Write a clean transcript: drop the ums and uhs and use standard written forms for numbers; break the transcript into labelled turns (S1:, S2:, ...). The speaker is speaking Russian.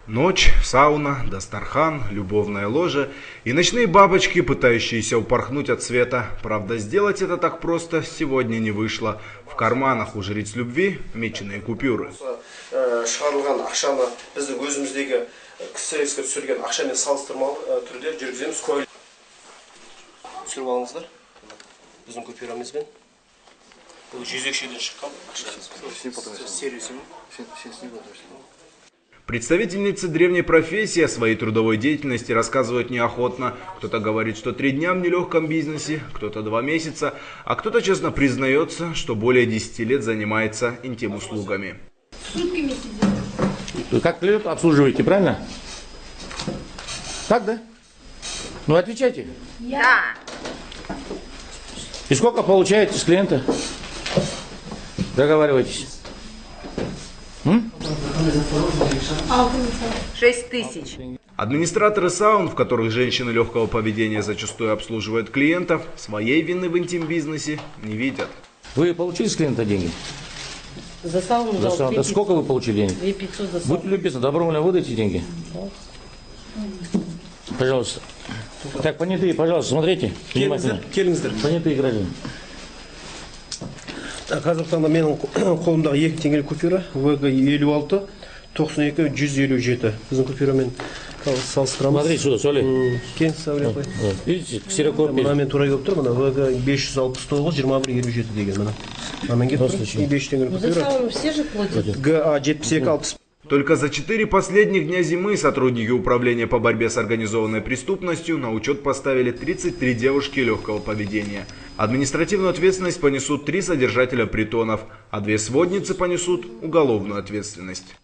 S1: Ночь, сауна, дастархан, любовное ложе и ночные бабочки, пытающиеся упорхнуть от света. Правда, сделать это так просто сегодня не вышло. В карманах у жриц любви меченые купюры. Представительницы древней профессии о своей трудовой деятельности рассказывают неохотно. Кто-то говорит, что 3 дня в нелегком бизнесе, кто-то 2 месяца, а кто-то честно признается, что более 10 лет занимается интим-услугами.
S2: Вы как клиент обслуживаете, правильно? Так, да? Ну отвечайте.
S3: Да.
S2: И сколько получаете с клиента? Договаривайтесь.
S3: 6 тысяч.
S1: Администраторы саун, в которых женщины легкого поведения зачастую обслуживают клиентов, своей вины в интим-бизнесе не видят.
S2: Вы получили с клиента деньги?
S4: За сауну
S2: За сауну. Да сколько вы получили денег?
S4: 2500 за сауну.
S2: Будьте любезны, добровольно выдайте деньги. Пожалуйста. Так, понятые, пожалуйста, смотрите. Внимательно. Понятые граждане.
S5: Қазақстанда менің қолымдағы 2 теңгелік купюра ВГ 56 92 157. Біздің купюрамен салыстырамыз.
S2: Смотри сюда, Соли.
S5: Кен Сәуле апай.
S2: Видите, ксерокопия.
S5: Мына мен тура келіп тұр, мына ВГ 569 21 57 деген мына. Мына келіп тұр. 5 теңгелік
S4: За
S5: купюра.
S4: сауну все же платят.
S5: ГА 72 60.
S1: Только за 4 последних дня зимы сотрудники управления по борьбе с организованной преступностью на учет поставили 33 девушки легкого поведения. Административную ответственность понесут 3 содержателя притонов, а 2 сводницы понесут уголовную ответственность.